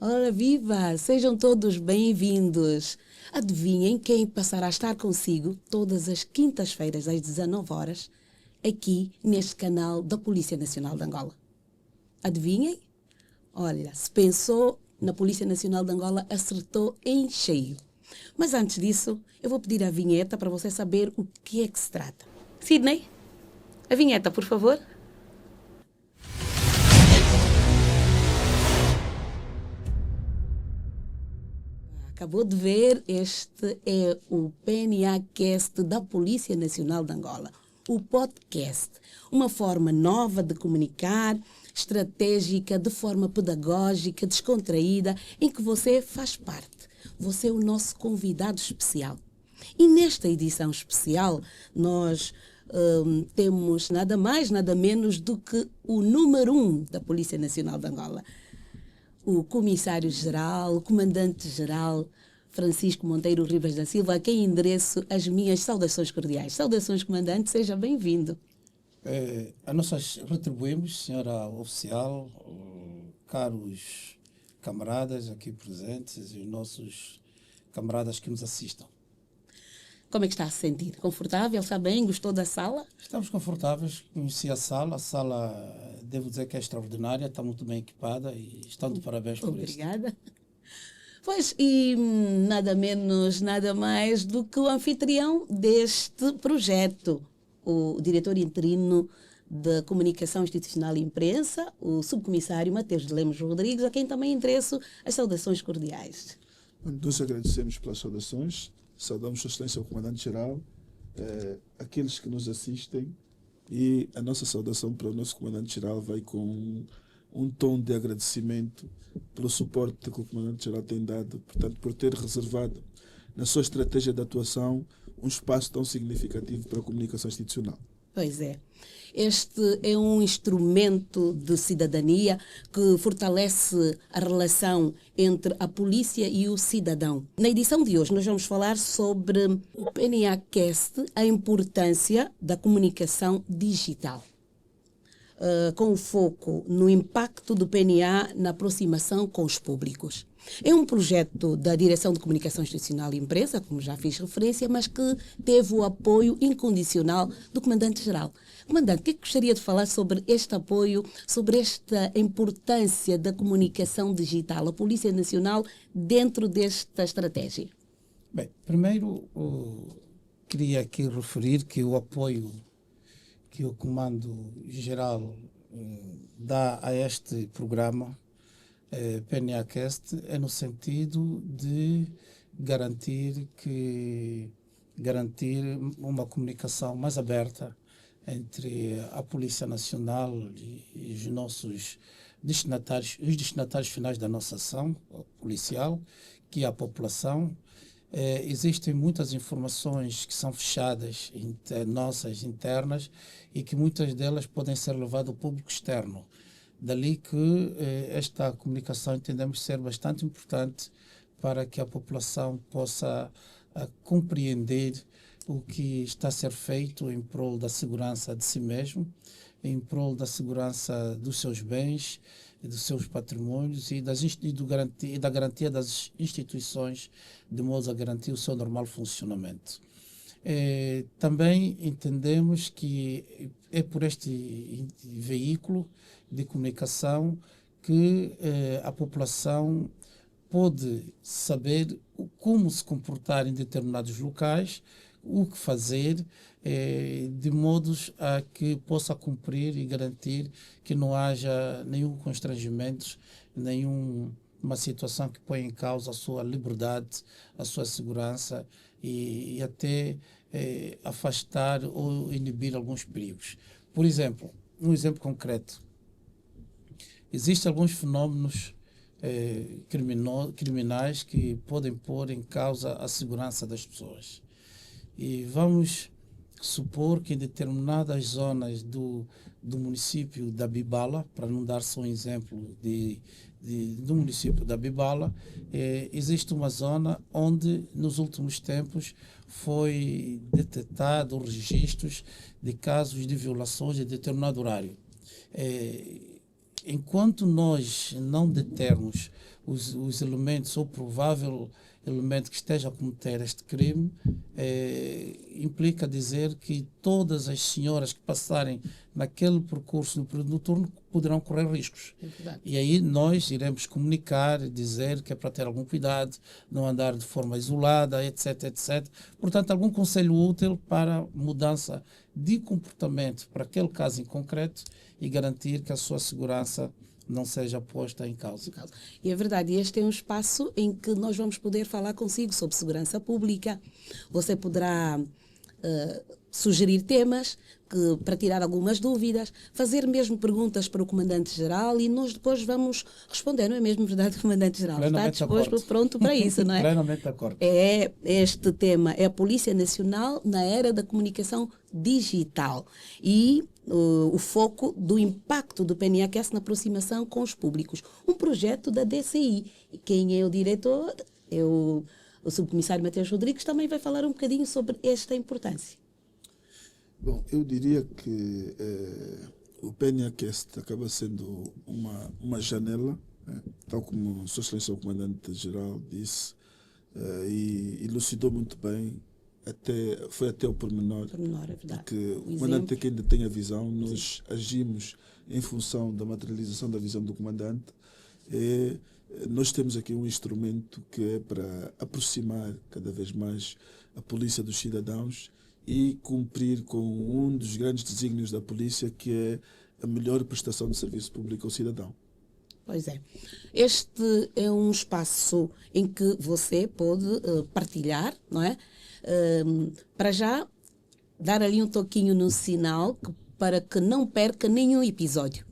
Ora, viva! Sejam todos bem-vindos. Adivinhem quem passará a estar consigo todas as quintas-feiras às 19 horas, aqui neste canal da Polícia Nacional de Angola. Adivinhem? Olha, se pensou na Polícia Nacional de Angola, acertou em cheio. Mas antes disso, eu vou pedir a vinheta para você saber o que é que se trata. Sidney, a vinheta, por favor. Acabou de ver, este é o PNA-cast da Polícia Nacional de Angola, o podcast, uma forma nova de comunicar, estratégica, de forma pedagógica, descontraída, em que você faz parte. Você é o nosso convidado especial. E nesta edição especial, nós temos nada mais, nada menos do que o número 1 da Polícia Nacional de Angola, o comissário-geral, o comandante-geral Francisco Monteiro Ribas da Silva, a quem endereço as minhas saudações cordiais. Saudações, comandante, seja bem-vindo. A nós retribuímos, senhora oficial, caros camaradas aqui presentes e os nossos camaradas que nos assistam. Como é que está a se sentir? Confortável? Está bem? Gostou da sala? Estamos confortáveis, conheci a sala, devo dizer que é extraordinária, está muito bem equipada e estão de parabéns por isso. Obrigada. Pois, e nada menos, nada mais do que o anfitrião deste projeto, o diretor interino da Comunicação Institucional e Imprensa, o subcomissário Mateus de Lemos Rodrigues, a quem também endereço as saudações cordiais. Nós agradecemos pelas saudações, saudamos Sua Excelência o Comandante-Geral, aqueles que nos assistem, e a nossa saudação para o nosso Comandante-Geral vai com um tom de agradecimento pelo suporte que o Comandante-Geral tem dado, portanto, por ter reservado na sua estratégia de atuação um espaço tão significativo para a comunicação institucional. Pois é. Este é um instrumento de cidadania que fortalece a relação entre a polícia e o cidadão. Na edição de hoje, nós vamos falar sobre o PNA-cast, a importância da comunicação digital, com foco no impacto do PNA na aproximação com os públicos. É um projeto da Direção de Comunicação Institucional e Imprensa, como já fiz referência, mas que teve o apoio incondicional do Comandante-Geral. Comandante, o que gostaria de falar sobre este apoio, sobre esta importância da comunicação digital, a Polícia Nacional, dentro desta estratégia? Bem, primeiro queria aqui referir que o apoio que o Comando-Geral dá a este programa PNA-cast é no sentido de garantir uma comunicação mais aberta entre a Polícia Nacional e os nossos destinatários, os destinatários finais da nossa ação policial, que é a população. Existem muitas informações que são fechadas, nossas internas, e que muitas delas podem ser levadas ao público externo. Dali que esta comunicação entendemos ser bastante importante para que a população possa compreender o que está a ser feito em prol da segurança de si mesmo, em prol da segurança dos seus bens, dos seus patrimônios e da garantia das instituições, de modo a garantir o seu normal funcionamento. Também entendemos que é por este veículo de comunicação que a população pode saber como se comportar em determinados locais, o que fazer, de modos a que possa cumprir e garantir que não haja nenhum constrangimento, nenhuma situação que ponha em causa a sua liberdade, a sua segurança e até afastar ou inibir alguns perigos. Por exemplo, um exemplo concreto. Existem alguns fenómenos criminais que podem pôr em causa a segurança das pessoas. E vamos supor que em determinadas zonas do município da Bibala, para não dar só um exemplo do município da Bibala, existe uma zona onde nos últimos tempos foi detectado registros de casos de violações em determinado horário. enquanto nós não determos os elementos ou provável elemento que esteja a cometer este crime, implica dizer que todas as senhoras que passarem naquele percurso no período noturno poderão correr riscos. E aí nós iremos comunicar, dizer que é para ter algum cuidado, não andar de forma isolada, etc, etc. Portanto, algum conselho útil para mudança de comportamento para aquele caso em concreto e garantir que a sua segurança não seja posta em causa. E é verdade, este é um espaço em que nós vamos poder falar consigo sobre segurança pública. Você poderá sugerir temas para tirar algumas dúvidas, fazer mesmo perguntas para o Comandante-Geral e nós depois vamos responder, não é mesmo verdade, Comandante-Geral? Está disposto, pronto para isso, não é? Plenamente de acordo. Este tema é a Polícia Nacional na era da comunicação digital e o foco do impacto do PNAQS na aproximação com os públicos. Um projeto da DCI. E quem é o diretor? O subcomissário Mateus Rodrigues também vai falar um bocadinho sobre esta importância. Bom, eu diria que o PNAQS acaba sendo uma janela, tal como Sua Excelência o Comandante-Geral disse, e elucidou muito bem, foi até o pormenor, É verdade. porque o comandante é que ainda tem a visão, nós agimos em função da materialização da visão do comandante. Nós temos aqui um instrumento que é para aproximar cada vez mais a polícia dos cidadãos e cumprir com um dos grandes desígnios da polícia, que é a melhor prestação de serviço público ao cidadão. Pois é. Este é um espaço em que você pode partilhar, não é? Para já, dar ali um toquinho no sinal para que não perca nenhum episódio.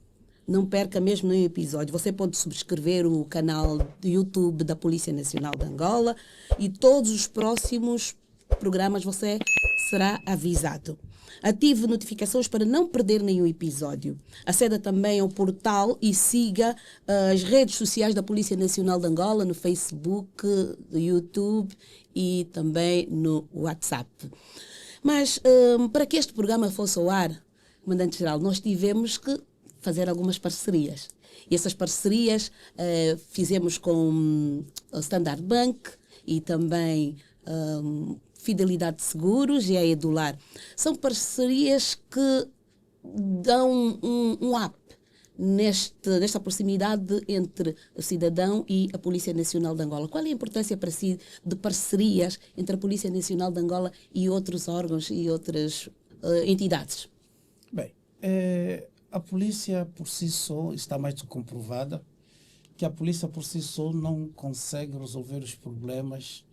Não perca mesmo nenhum episódio. Você pode subscrever o canal do YouTube da Polícia Nacional de Angola e todos os próximos programas você será avisado. Ative notificações para não perder nenhum episódio. Aceda também ao portal e siga as redes sociais da Polícia Nacional de Angola no Facebook, no YouTube e também no WhatsApp. Mas para que este programa fosse ao ar, Comandante-Geral, nós tivemos que fazer algumas parcerias. E essas parcerias fizemos com o Standard Bank e também Fidelidade de Seguros e a Edular. São parcerias que dão um up nesta proximidade entre o cidadão e a Polícia Nacional de Angola. Qual é a importância para si de parcerias entre a Polícia Nacional de Angola e outros órgãos e outras entidades? Bem, a polícia por si só está mais do que comprovada que a polícia por si só não consegue resolver os problemas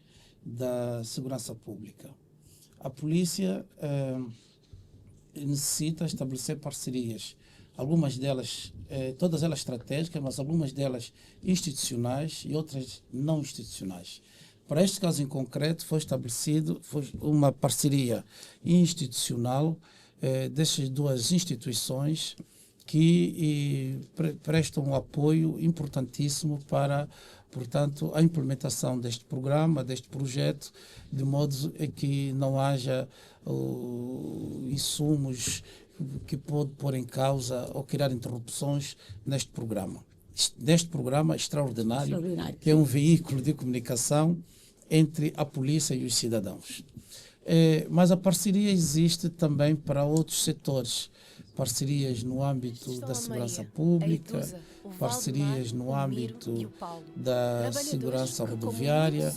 da segurança pública. A polícia necessita estabelecer parcerias, algumas delas, todas elas estratégicas, mas algumas delas institucionais e outras não institucionais. Para este caso em concreto foi uma parceria institucional dessas duas instituições que prestam um apoio importantíssimo para, portanto, a implementação deste programa, deste projeto, de modo que não haja insumos que pode pôr em causa ou criar interrupções neste programa extraordinário, que é um veículo de comunicação entre a polícia e os cidadãos. Mas a parceria existe também para outros setores, parcerias no âmbito da segurança pública, parcerias no âmbito da segurança rodoviária,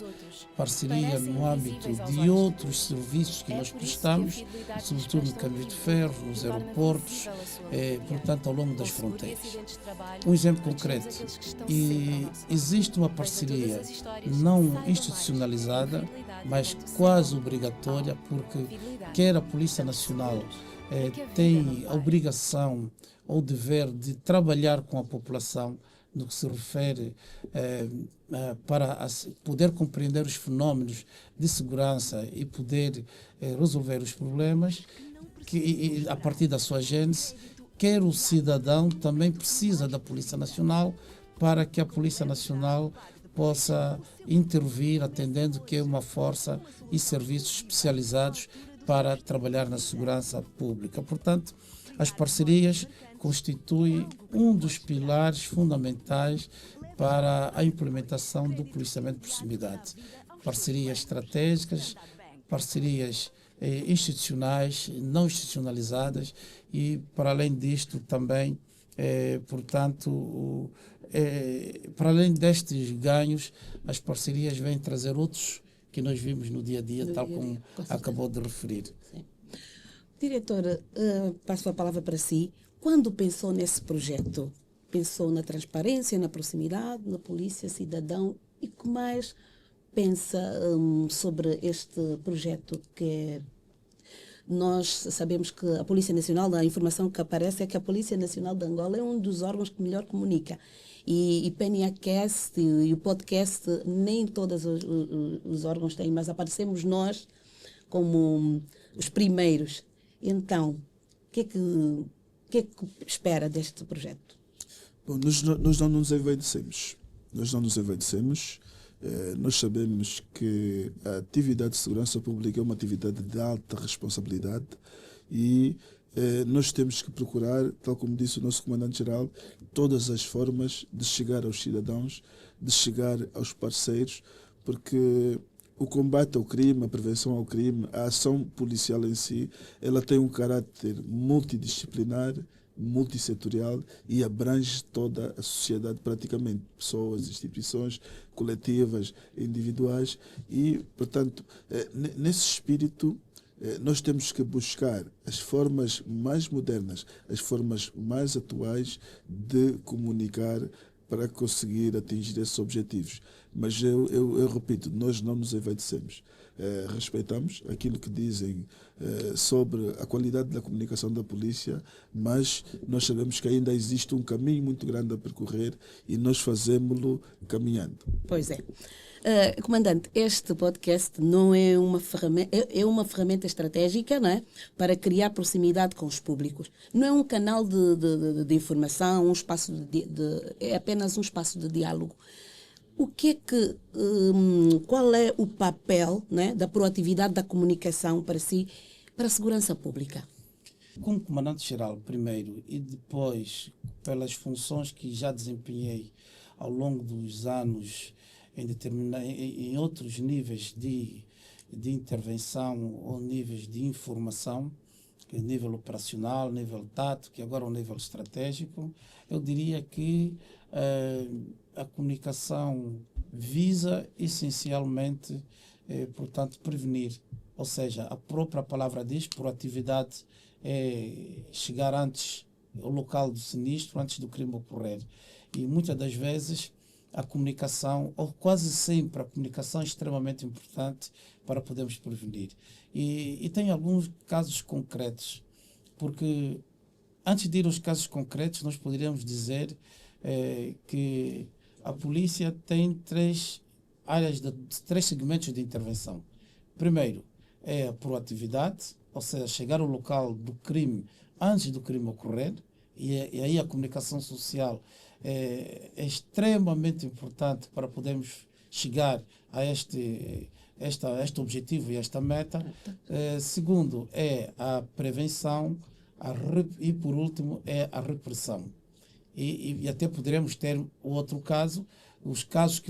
parceria no âmbito de outros serviços que nós prestamos, sobretudo no caminho de ferro, nos aeroportos, portanto, ao longo das fronteiras. Um exemplo concreto, existe uma parceria não institucionalizada, mas quase obrigatória, porque quer a Polícia Nacional tem a obrigação ou dever de trabalhar com a população no que se refere para poder compreender os fenómenos de segurança e poder resolver os problemas, que a partir da sua gênese, quer o cidadão também precisa da Polícia Nacional para que a Polícia Nacional possa intervir, atendendo que é uma força e serviços especializados para trabalhar na segurança pública. Portanto, as parcerias constitui um dos pilares fundamentais para a implementação do policiamento de proximidade. Parcerias estratégicas, parcerias institucionais, não institucionalizadas e, para além disto, também, portanto, para além destes ganhos, as parcerias vêm trazer outros que nós vimos no dia a dia, tal como acabou de referir. Sim. Diretora, passo a palavra para si. Quando pensou nesse projeto? Pensou na transparência, na proximidade, na polícia cidadão e o que mais pensa sobre este projeto que nós sabemos que a Polícia Nacional, a informação que aparece é que a Polícia Nacional de Angola é um dos órgãos que melhor comunica. E PNAcast e o podcast, nem todos os órgãos têm, mas aparecemos nós como os primeiros. Então, o que é que espera deste projeto? Bom, nós não nos envaidecemos. Nós sabemos que a atividade de segurança pública é uma atividade de alta responsabilidade e nós temos que procurar, tal como disse o nosso comandante-geral, todas as formas de chegar aos cidadãos, de chegar aos parceiros, porque o combate ao crime, a prevenção ao crime, a ação policial em si, ela tem um caráter multidisciplinar, multissetorial e abrange toda a sociedade praticamente, pessoas, instituições, coletivas, individuais e, portanto, nesse espírito, nós temos que buscar as formas mais modernas, as formas mais atuais de comunicar para conseguir atingir esses objetivos. Mas eu repito, nós não nos envaidecemos. Respeitamos aquilo que dizem sobre a qualidade da comunicação da polícia, mas nós sabemos que ainda existe um caminho muito grande a percorrer e nós fazemos-lo caminhando. Pois é. Comandante, este podcast não é uma ferramenta, é uma ferramenta estratégica, não é? Para criar proximidade com os públicos. Não é um canal de informação, um espaço é apenas um espaço de diálogo. Qual é o papel, né, da proatividade da comunicação para si, para a segurança pública? Como comandante-geral, primeiro, e depois, pelas funções que já desempenhei ao longo dos anos em outros níveis de intervenção ou níveis de informação, nível operacional, nível tático e agora o nível estratégico, eu diria que a comunicação visa essencialmente, portanto, prevenir. Ou seja, a própria palavra diz, proatividade é chegar antes ao local do sinistro, antes do crime ocorrer. E muitas das vezes a comunicação, ou quase sempre a comunicação é extremamente importante para podermos prevenir. E tem alguns casos concretos, porque antes de ir aos casos concretos, nós poderíamos dizer que a polícia tem três segmentos de intervenção. Primeiro é a proatividade, ou seja, chegar ao local do crime antes do crime ocorrer, e aí a comunicação social é extremamente importante para podermos chegar a este objetivo e esta meta. Segundo é a prevenção e por último é a repressão. E até poderemos ter o outro caso, os casos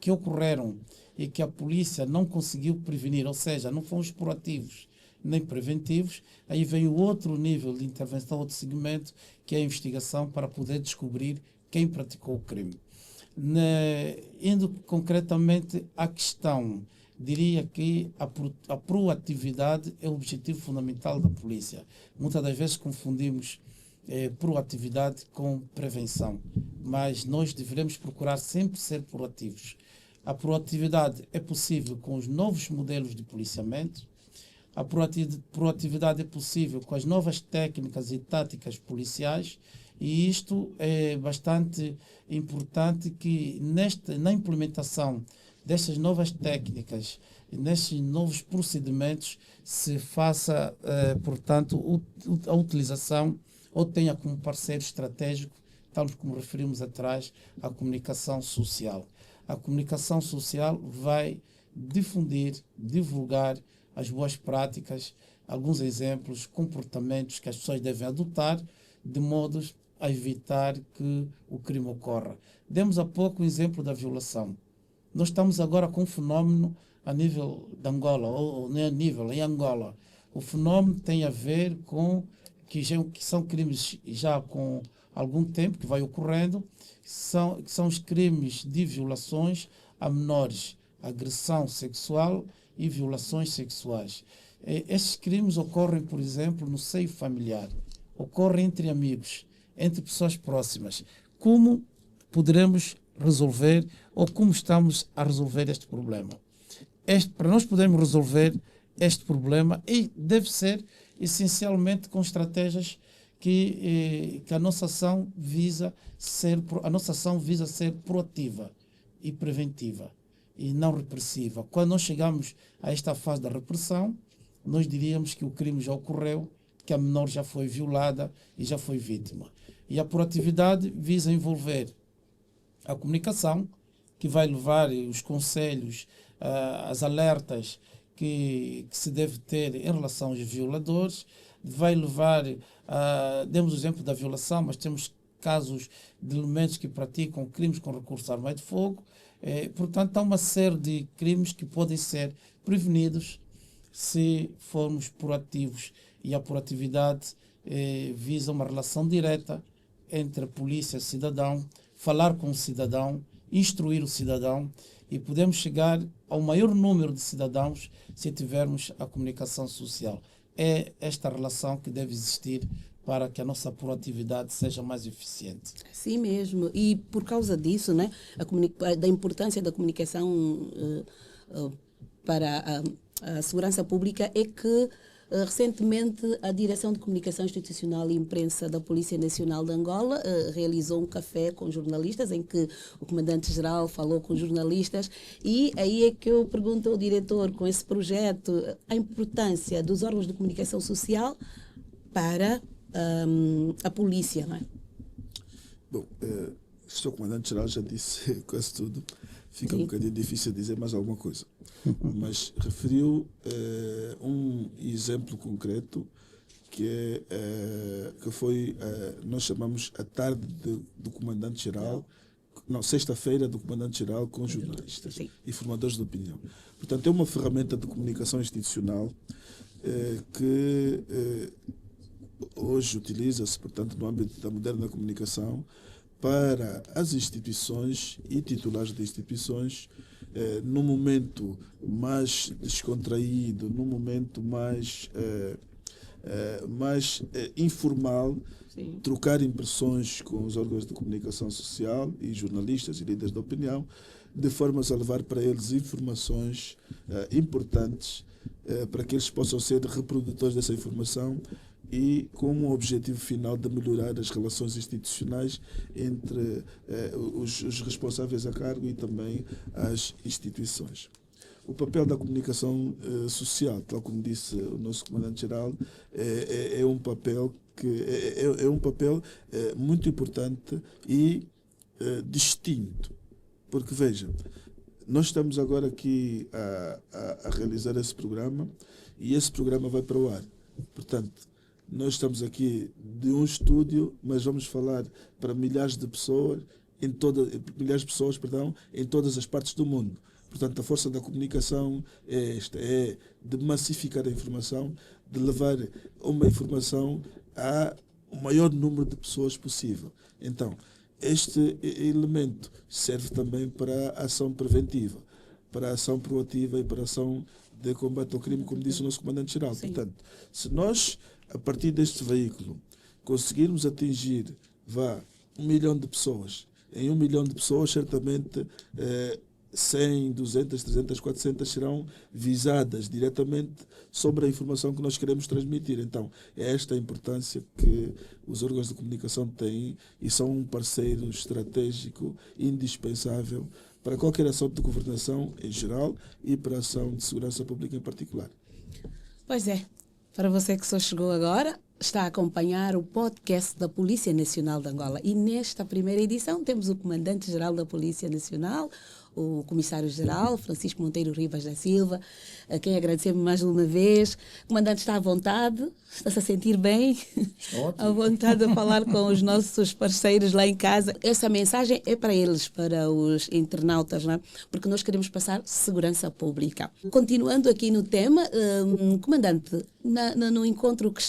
que ocorreram e que a polícia não conseguiu prevenir, ou seja, não fomos proativos nem preventivos, aí vem o outro nível de intervenção, outro segmento, que é a investigação para poder descobrir quem praticou o crime. Indo concretamente à questão, diria que a proatividade é o objetivo fundamental da polícia. Muitas das vezes confundimos proatividade com prevenção, mas nós devemos procurar sempre ser proativos. A proatividade é possível com os novos modelos de policiamento, a proatividade é possível com as novas técnicas e táticas policiais, e isto é bastante importante que na implementação destas novas técnicas, nestes novos procedimentos, se faça, portanto, a utilização ou tenha como parceiro estratégico, tal como referimos atrás, a comunicação social. A comunicação social vai difundir, divulgar as boas práticas, alguns exemplos, comportamentos que as pessoas devem adotar de modos a evitar que o crime ocorra. Demos há pouco o exemplo da violação. Nós estamos agora com um fenómeno a nível de Angola, ou nem a nível, em Angola. O fenómeno tem a ver com que são crimes já com algum tempo que vai ocorrendo, que são os crimes de violações a menores, agressão sexual e violações sexuais. Estes crimes ocorrem, por exemplo, no seio familiar, ocorrem entre amigos, entre pessoas próximas. Como poderemos resolver ou como estamos a resolver este problema? Para nós podermos resolver este problema, e deve ser essencialmente com estratégias que a nossa ação visa ser proativa e preventiva e não repressiva. Quando nós chegamos a esta fase da repressão, nós diríamos que o crime já ocorreu, que a menor já foi violada e já foi vítima. E a proatividade visa envolver a comunicação, que vai levar os conselhos, as alertas que se deve ter em relação aos violadores, vai levar, demos o exemplo da violação, mas temos casos de elementos que praticam crimes com recurso à arma de fogo. Portanto, há uma série de crimes que podem ser prevenidos se formos proativos, e a proatividade visa uma relação direta entre a polícia e o cidadão, falar com o cidadão, instruir o cidadão, e podemos chegar ao maior número de cidadãos se tivermos a comunicação social. É esta relação que deve existir para que a nossa proatividade seja mais eficiente. Sim mesmo, e por causa disso, né, da importância da comunicação para a segurança pública, é que recentemente a Direção de Comunicação Institucional e Imprensa da Polícia Nacional de Angola realizou um café com jornalistas, em que o Comandante-Geral falou com jornalistas, e aí é que eu pergunto ao diretor, com esse projeto, a importância dos órgãos de comunicação social para a polícia, não é? Bom, o Sr. Comandante-Geral já disse quase tudo. Fica um bocadinho difícil dizer mais alguma coisa. Mas referiu um exemplo concreto que foi, nós chamamos a tarde do Comandante-Geral, não, sexta-feira do Comandante-Geral com jornalistas e formadores de opinião. Portanto, é uma ferramenta de comunicação institucional que hoje utiliza-se, portanto, no âmbito da moderna comunicação, para as instituições e titulares de instituições, num momento mais descontraído, num momento mais informal, Sim. trocar impressões com os órgãos de comunicação social e jornalistas e líderes de opinião, de forma a levar para eles informações importantes para que eles possam ser reprodutores dessa informação, e com o objetivo final de melhorar as relações institucionais entre os responsáveis a cargo e também as instituições. O papel da comunicação social, tal como disse o nosso Comandante-Geral, é um papel muito importante e distinto. Porque, veja, nós estamos agora aqui a realizar esse programa, e esse programa vai para o ar. Portanto, nós estamos aqui de um estúdio, mas vamos falar para milhares de pessoas, em todas as partes do mundo. Portanto, a força da comunicação é esta, é de massificar a informação, de levar uma informação ao maior número de pessoas possível. Então, este elemento serve também para a ação preventiva, para a ação proativa e para a ação de combate ao crime, como disse o nosso Comandante-Geral. Portanto, se nós, a partir deste veículo, conseguirmos atingir 1 milhão de pessoas, em 1 milhão de pessoas, certamente 100, 200, 300, 400 serão visadas diretamente sobre a informação que nós queremos transmitir. Então, é esta a importância que os órgãos de comunicação têm e são um parceiro estratégico indispensável para qualquer ação de governação em geral e para a ação de segurança pública em particular. Pois é. Para você que só chegou agora, está a acompanhar o podcast da Polícia Nacional de Angola. E nesta primeira edição temos o Comandante-Geral da Polícia Nacional, o Comissário-Geral, Francisco Monteiro Ribas da Silva, a quem agradecemos mais uma vez. O comandante está à vontade, está-se a sentir bem, à vontade de falar com os nossos parceiros lá em casa. Essa mensagem é para eles, para os internautas, não é? Porque nós queremos passar segurança pública. Continuando aqui no tema, comandante, no encontro que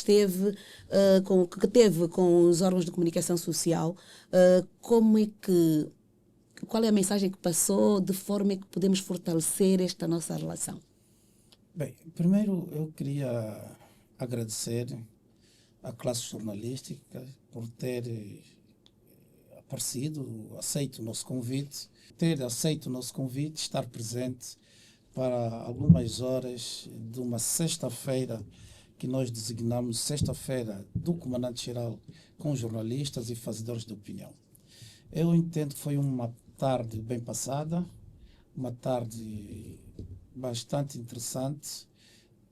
teve com os órgãos de comunicação social, qual é a mensagem que passou, de forma que podemos fortalecer esta nossa relação? Bem, primeiro eu queria agradecer à classe jornalística por ter aceito o nosso convite, estar presente para algumas horas de uma sexta-feira que nós designamos Sexta-feira do Comandante-Geral com jornalistas e fazedores de opinião. Eu entendo que foi uma tarde bem passada, uma tarde bastante interessante.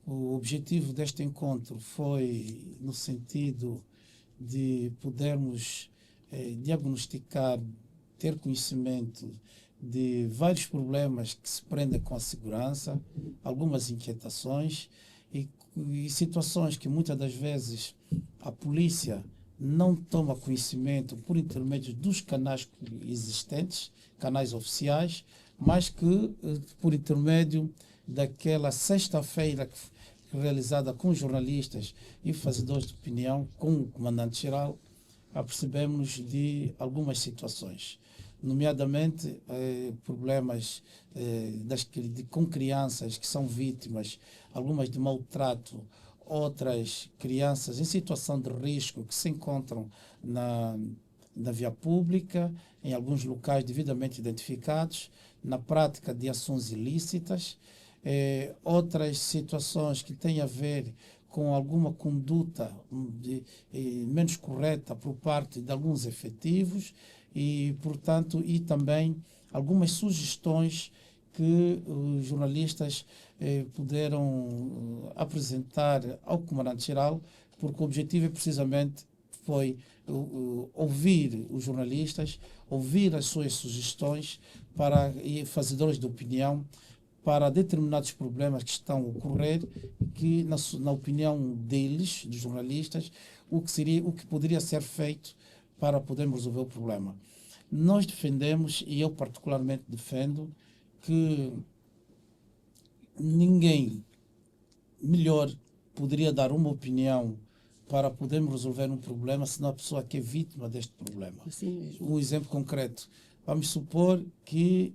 O objetivo deste encontro foi no sentido de podermos diagnosticar, ter conhecimento de vários problemas que se prendem com a segurança, algumas inquietações e situações que muitas das vezes a polícia não toma conhecimento por intermédio dos canais existentes, canais oficiais, mas que por intermédio daquela sexta-feira realizada com jornalistas e fazedores de opinião, com o comandante-geral, apercebemos de algumas situações, nomeadamente problemas com crianças que são vítimas, algumas de maltrato, outras crianças em situação de risco que se encontram na via pública, em alguns locais devidamente identificados, na prática de ações ilícitas, outras situações que têm a ver com alguma conduta menos correta por parte de alguns efetivos e, portanto, e também algumas sugestões que os jornalistas puderam apresentar ao Comandante-Geral, porque o objetivo precisamente foi ouvir os jornalistas, ouvir as suas sugestões e fazedores de opinião para determinados problemas que estão a ocorrer, que na opinião deles, dos jornalistas, o que poderia ser feito para podermos resolver o problema. Nós defendemos, e eu particularmente defendo, que ninguém melhor poderia dar uma opinião para podermos resolver um problema senão a pessoa que é vítima deste problema. Um exemplo concreto. Vamos supor que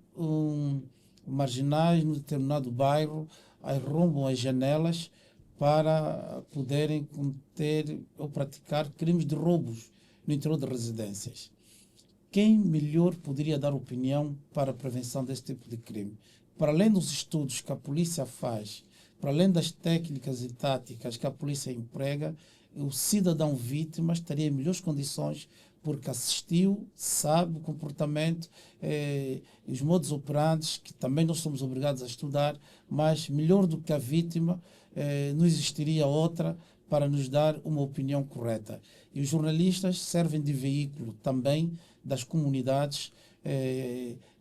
marginais no determinado bairro arrombam as janelas para poderem cometer ou praticar crimes de roubos no interior de residências. Quem melhor poderia dar opinião para a prevenção desse tipo de crime? Para além dos estudos que a polícia faz, para além das técnicas e táticas que a polícia emprega, o cidadão vítima estaria em melhores condições porque assistiu, sabe o comportamento, os modos operantes, que também nós somos obrigados a estudar, mas melhor do que a vítima, não existiria outra para nos dar uma opinião correta. E os jornalistas servem de veículo também das comunidades,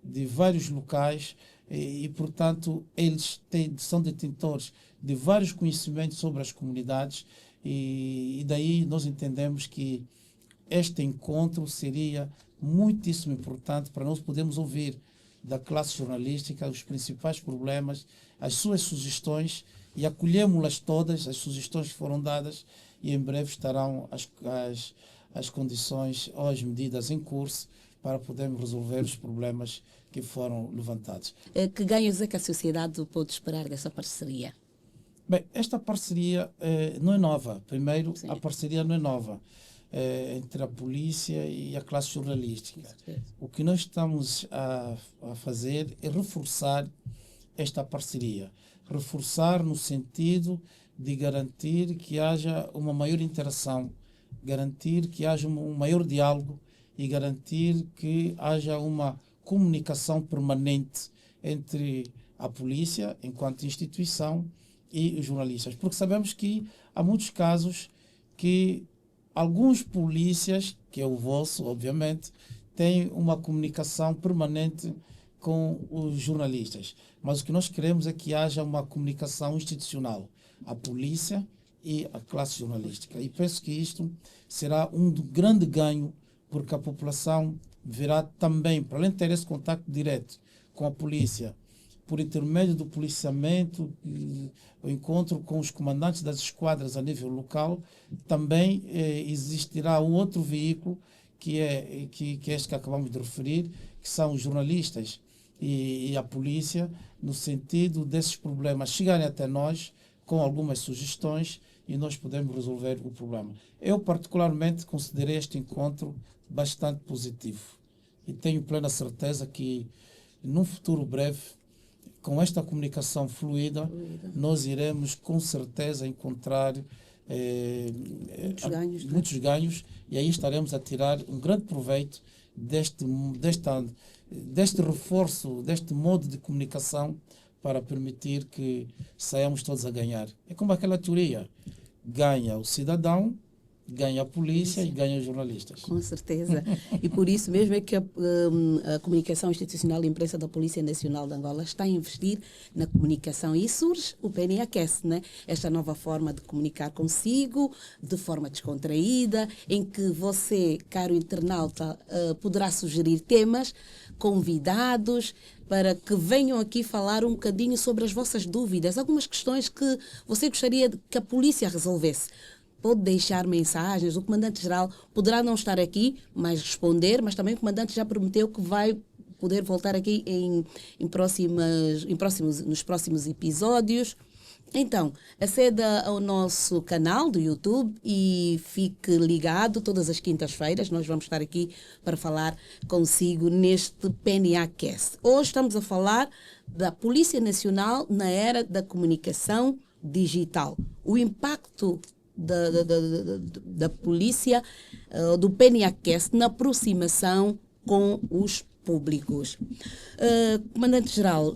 de vários locais, e portanto, eles são detentores de vários conhecimentos sobre as comunidades, e daí nós entendemos que este encontro seria muitíssimo importante para nós podermos ouvir da classe jornalística os principais problemas, as suas sugestões, e acolhemos-las todas, as sugestões que foram dadas, e em breve estarão as condições ou as medidas em curso para podermos resolver os problemas que foram levantados. Que ganhos é que a sociedade pode esperar dessa parceria? Bem, esta parceria não é nova. Primeiro, Sim. A parceria não é nova entre a polícia e a classe jornalística. O que nós estamos a fazer é reforçar esta parceria. Reforçar no sentido de garantir que haja uma maior interação, garantir que haja um maior diálogo e garantir que haja uma comunicação permanente entre a polícia, enquanto instituição, e os jornalistas. Porque sabemos que há muitos casos que alguns polícias, que é o vosso, obviamente, têm uma comunicação permanente com os jornalistas. Mas o que nós queremos é que haja uma comunicação institucional, a polícia e a classe jornalística. E penso que isto será um grande ganho, porque a população verá também, para além de ter esse contato direto com a polícia, por intermédio do policiamento, o encontro com os comandantes das esquadras a nível local, também existirá um outro veículo que é este que acabamos de referir, que são os jornalistas e a polícia, no sentido desses problemas chegarem até nós com algumas sugestões e nós podemos resolver o problema. Eu, particularmente, considerei este encontro bastante positivo e tenho plena certeza que, num futuro breve, com esta comunicação fluida, nós iremos, com certeza, encontrar muitos ganhos, e aí estaremos a tirar um grande proveito deste reforço, deste modo de comunicação, para permitir que saiamos todos a ganhar. É como aquela teoria: ganha o cidadão, ganha a polícia e ganha os jornalistas. Com certeza. E por isso mesmo é que a Comunicação Institucional e Imprensa da Polícia Nacional de Angola está a investir na comunicação. E surge o PNAcast, né? Esta nova forma de comunicar consigo, de forma descontraída, em que você, caro internauta, poderá sugerir temas, convidados, para que venham aqui falar um bocadinho sobre as vossas dúvidas, algumas questões que você gostaria que a polícia resolvesse. Pode deixar mensagens, o comandante-geral poderá não estar aqui, mas responder, mas também o comandante já prometeu que vai poder voltar aqui nos próximos episódios. Então, aceda ao nosso canal do YouTube e fique ligado todas as quintas-feiras. Nós vamos estar aqui para falar consigo neste PNAcast. Hoje estamos a falar da Polícia Nacional na era da comunicação digital. O impacto da polícia, do PNAcast, na aproximação com os públicos. Comandante-geral,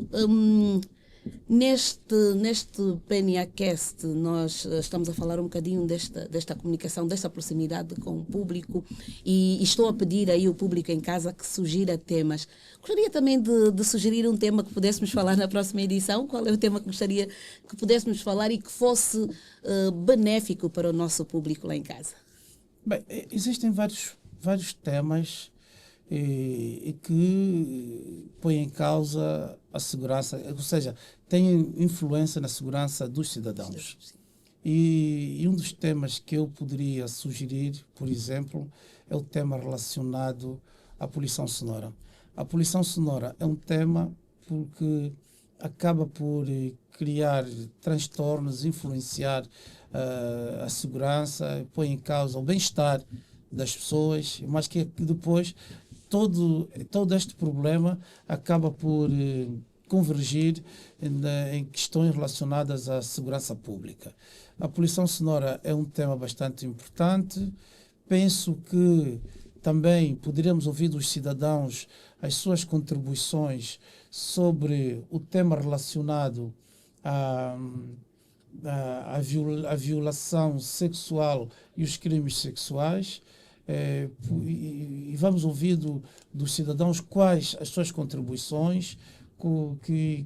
neste PNAcast nós estamos a falar um bocadinho desta comunicação, desta proximidade com o público, e estou a pedir aí ao público em casa que sugira temas. Gostaria também de sugerir um tema que pudéssemos falar na próxima edição. Qual é o tema que gostaria que pudéssemos falar e que fosse benéfico para o nosso público lá em casa? Bem, existem vários temas e que põem em causa a segurança, ou seja, têm influência na segurança dos cidadãos. E um dos temas que eu poderia sugerir, por exemplo, é o tema relacionado à poluição sonora. A poluição sonora é um tema porque acaba por criar transtornos, influenciar a segurança, põe em causa o bem-estar das pessoas, mas que depois todo este problema acaba por convergir em questões relacionadas à segurança pública. A poluição sonora é um tema bastante importante. Penso que também poderíamos ouvir dos cidadãos as suas contribuições sobre o tema relacionado à violação sexual e os crimes sexuais. E vamos ouvir dos cidadãos quais as suas contribuições,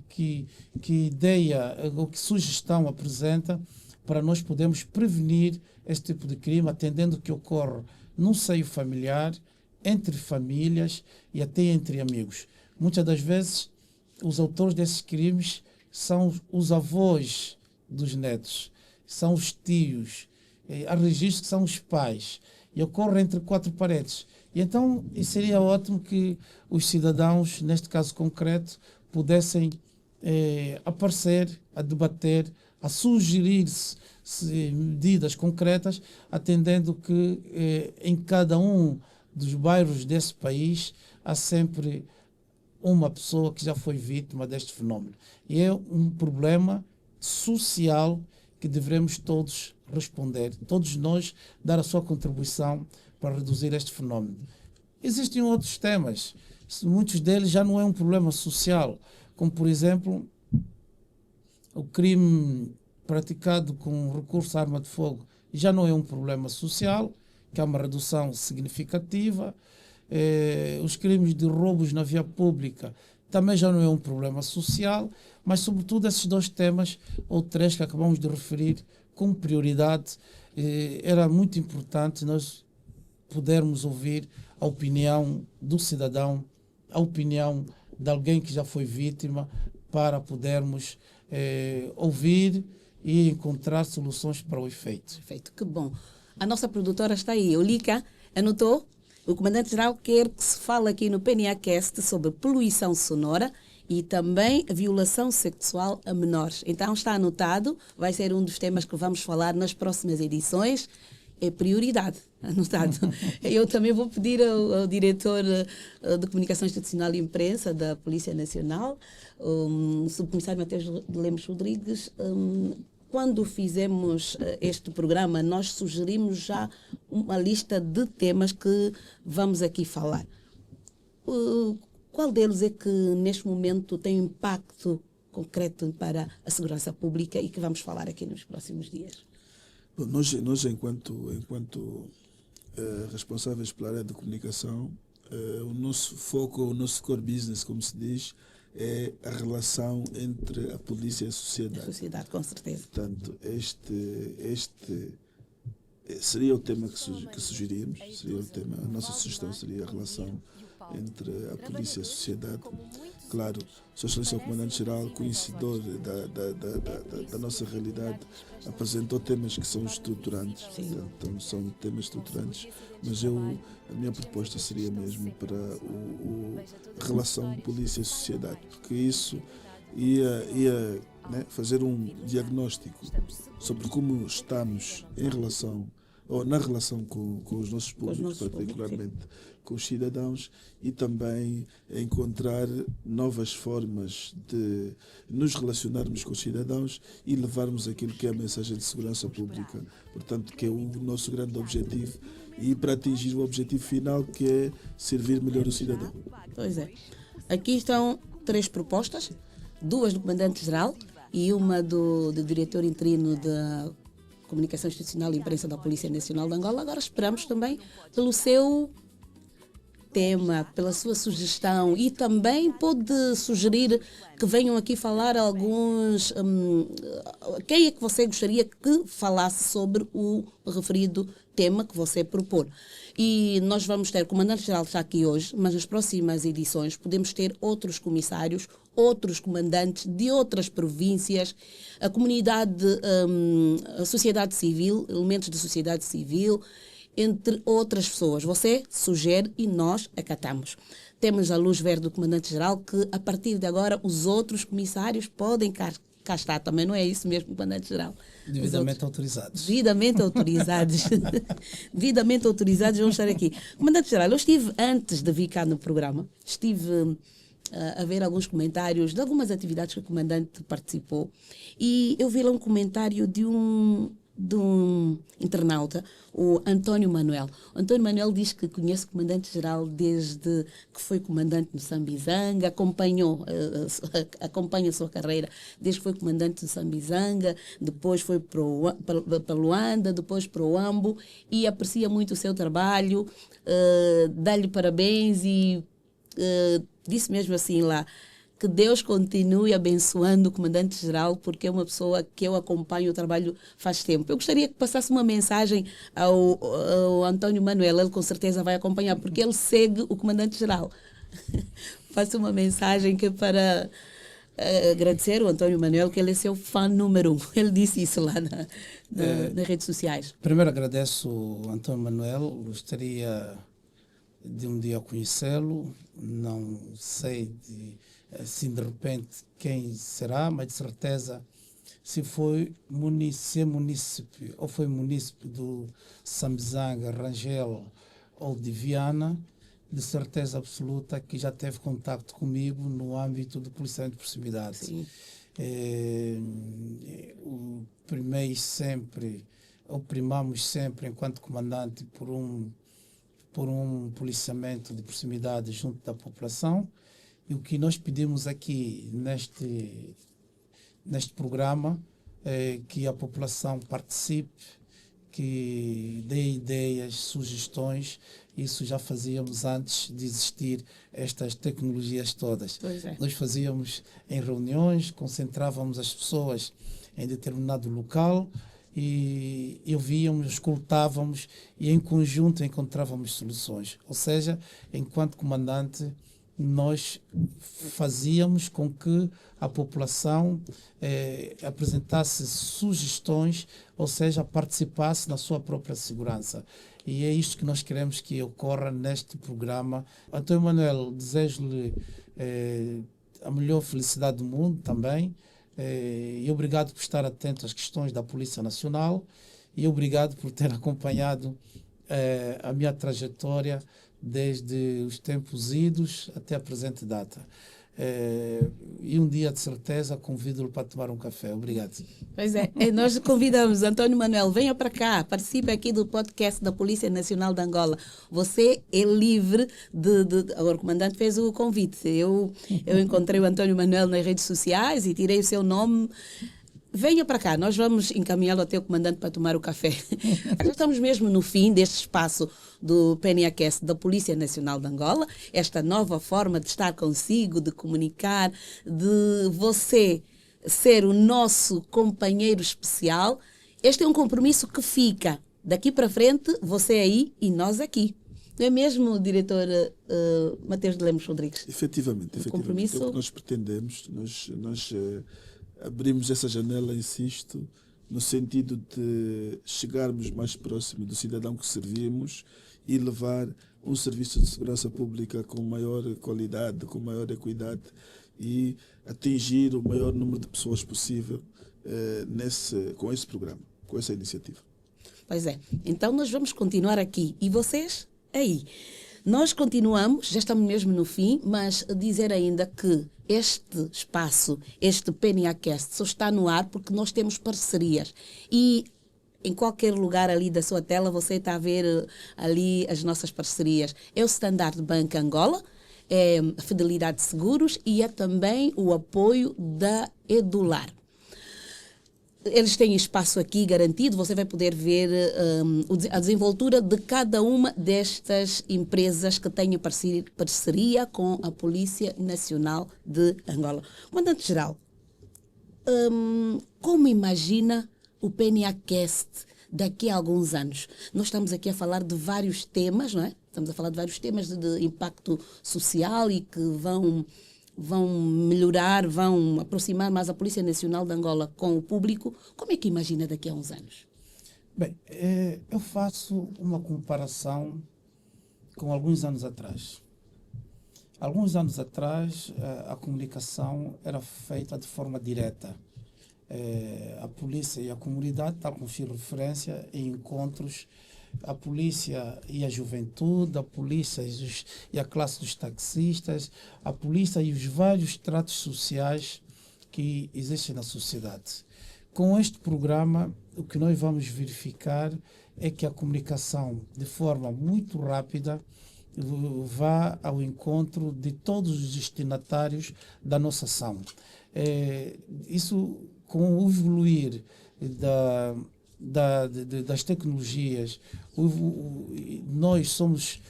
que ideia ou que sugestão apresenta para nós podermos prevenir este tipo de crime, atendendo que ocorre num seio familiar, entre famílias e até entre amigos. Muitas das vezes, os autores desses crimes são os avós dos netos, são os tios, há registros que são os pais, e ocorre entre quatro paredes. E então seria ótimo que os cidadãos, neste caso concreto, pudessem aparecer, a debater, a sugerir-se medidas concretas, atendendo que em cada um dos bairros desse país há sempre uma pessoa que já foi vítima deste fenómeno. E é um problema social que devemos todos responder, todos nós dar a sua contribuição para reduzir este fenómeno. Existem outros temas, muitos deles já não é um problema social, como por exemplo o crime praticado com recurso à arma de fogo já não é um problema social, que há uma redução significativa. Os crimes de roubos na via pública também já não é um problema social, mas sobretudo esses 2 temas, ou 3 que acabamos de referir, com prioridade, era muito importante nós pudermos ouvir a opinião do cidadão, a opinião de alguém que já foi vítima, para podermos ouvir e encontrar soluções para o efeito. Perfeito, que bom. A nossa produtora está aí. Olika, anotou? O comandante-geral quer que se fale aqui no PNAcast sobre poluição sonora e também a violação sexual a menores. Então está anotado, vai ser um dos temas que vamos falar nas próximas edições. É prioridade, anotado. Eu também vou pedir ao diretor de Comunicação Institucional e Imprensa da Polícia Nacional, o subcomissário Mateus Lemos Rodrigues, quando fizemos este programa, nós sugerimos já uma lista de temas que vamos aqui falar. Qual deles é que, neste momento, tem impacto concreto para a segurança pública e que vamos falar aqui nos próximos dias? Bom, nós enquanto responsáveis pela área de comunicação, o nosso foco, o nosso core business, como se diz, é a relação entre a polícia e a sociedade. A sociedade, com certeza. Portanto, este seria o tema que sugerimos, seria o tema, a nossa sugestão seria a relação entre a polícia e a sociedade. Claro, Sua Excelência o Comandante-Geral, conhecedor da nossa realidade, apresentou temas que são estruturantes, então são temas estruturantes, mas a minha proposta seria mesmo para a relação polícia e sociedade, porque isso ia fazer um diagnóstico sobre como estamos em relação, ou na relação com os nossos públicos, particularmente com os cidadãos, e também encontrar novas formas de nos relacionarmos com os cidadãos e levarmos aquilo que é a mensagem de segurança pública, portanto, que é o nosso grande objetivo, e para atingir o objetivo final, que é servir melhor o cidadão. Pois é. Aqui estão 3 propostas, 2 do Comandante-Geral e uma do diretor interino da Comunicação Institucional e Imprensa da Polícia Nacional de Angola. Agora esperamos também pelo seu tema, pela sua sugestão, e também pode sugerir que venham aqui falar alguns... quem é que você gostaria que falasse sobre o referido tema que você propor? E nós vamos ter, o Comandante-Geral está aqui hoje, mas nas próximas edições podemos ter outros comissários, outros comandantes de outras províncias, a comunidade, a sociedade civil, elementos da sociedade civil, entre outras pessoas. Você sugere e nós acatamos. Temos a luz verde do Comandante-Geral que, a partir de agora, os outros comissários podem cá estar também, não é isso mesmo, Comandante-Geral? Devidamente autorizados. Devidamente autorizados. Devidamente autorizados vão estar aqui. Comandante-Geral, eu estive, antes de vir cá no programa, estive a ver alguns comentários de algumas atividades que o comandante participou, e eu vi lá um comentário de um internauta, o António Manuel. O António Manuel diz que conhece o Comandante-Geral desde que foi comandante no Sambizanga, acompanha a sua carreira desde que foi comandante do Sambizanga, depois foi para Luanda, depois para o Ambo, e aprecia muito o seu trabalho, dá-lhe parabéns e disse mesmo assim lá, que Deus continue abençoando o Comandante-Geral, porque é uma pessoa que eu acompanho o trabalho faz tempo. Eu gostaria que passasse uma mensagem ao António Manuel, ele com certeza vai acompanhar, porque ele segue o Comandante-Geral. Faço uma mensagem que é para agradecer o António Manuel, que ele é seu fã número 1. Ele disse isso lá nas redes sociais. Primeiro agradeço o António Manuel, gostaria de um dia conhecê-lo, não sei assim de repente quem será, mas de certeza se foi munícipe ou foi munícipe do Sambizanga, Rangel ou de Viana, de certeza absoluta que já teve contato comigo no âmbito do policiamento de proximidade. Sim. Primamos sempre enquanto comandante por um policiamento de proximidade junto da população. E o que nós pedimos aqui neste programa é que a população participe, que dê ideias, sugestões. Isso já fazíamos antes de existir estas tecnologias todas. Pois é. Nós fazíamos em reuniões, concentrávamos as pessoas em determinado local e ouvíamos, escutávamos e em conjunto encontrávamos soluções. Ou seja, enquanto comandante, nós fazíamos com que a população apresentasse sugestões, ou seja, participasse na sua própria segurança. E é isto que nós queremos que ocorra neste programa. Antônio Manuel, desejo-lhe a melhor felicidade do mundo também. E obrigado por estar atento às questões da Polícia Nacional e obrigado por ter acompanhado a minha trajetória desde os tempos idos até a presente data. E um dia, de certeza, convido-lo para tomar um café. Obrigado. Pois é, nós convidamos Antônio Manuel, venha para cá, participe aqui do podcast da Polícia Nacional de Angola. Você é livre Agora, o comandante fez o convite. Eu encontrei o Antônio Manuel nas redes sociais e tirei o seu nome. Venha para cá, nós vamos encaminhá-lo até o comandante para tomar o café. Já estamos mesmo no fim deste espaço do PNAcast da Polícia Nacional de Angola, esta nova forma de estar consigo, de comunicar, de você ser o nosso companheiro especial. Este é um compromisso que fica daqui para frente, você aí e nós aqui. Não é mesmo, diretor Mateus de Lemos Rodrigues? Efetivamente. Compromisso... É o que nós pretendemos. Nós abrimos essa janela, insisto, no sentido de chegarmos mais próximo do cidadão que servimos e levar um serviço de segurança pública com maior qualidade, com maior equidade e atingir o maior número de pessoas possível com esse programa, com essa iniciativa. Pois é. Então nós vamos continuar aqui. E vocês? Aí. Nós continuamos, já estamos mesmo no fim, mas dizer ainda que este espaço, este PNAcast, só está no ar porque nós temos parcerias. E em qualquer lugar ali da sua tela você está a ver ali as nossas parcerias. É o Standard Bank Angola, é a Fidelidade Seguros e é também o apoio da Edular. Eles têm espaço aqui garantido, você vai poder ver a desenvoltura de cada uma destas empresas que têm parceria com a Polícia Nacional de Angola. Comandante-Geral, como imagina o PNAcast daqui a alguns anos? Nós estamos aqui a falar de vários temas, não é? Estamos a falar de vários temas de impacto social e que vão melhorar, vão aproximar mais a Polícia Nacional de Angola com o público. Como é que imagina daqui a uns anos? Bem, eu faço uma comparação com alguns anos atrás. Alguns anos atrás, a comunicação era feita de forma direta. A polícia e a comunidade, tal como fiz referência, em encontros, a polícia e a juventude, a polícia e a classe dos taxistas, a polícia e os vários tratos sociais que existem na sociedade. Com este programa, o que nós vamos verificar é que a comunicação, de forma muito rápida, vá ao encontro de todos os destinatários da nossa ação. Isso, com o evoluir das tecnologias, nós somos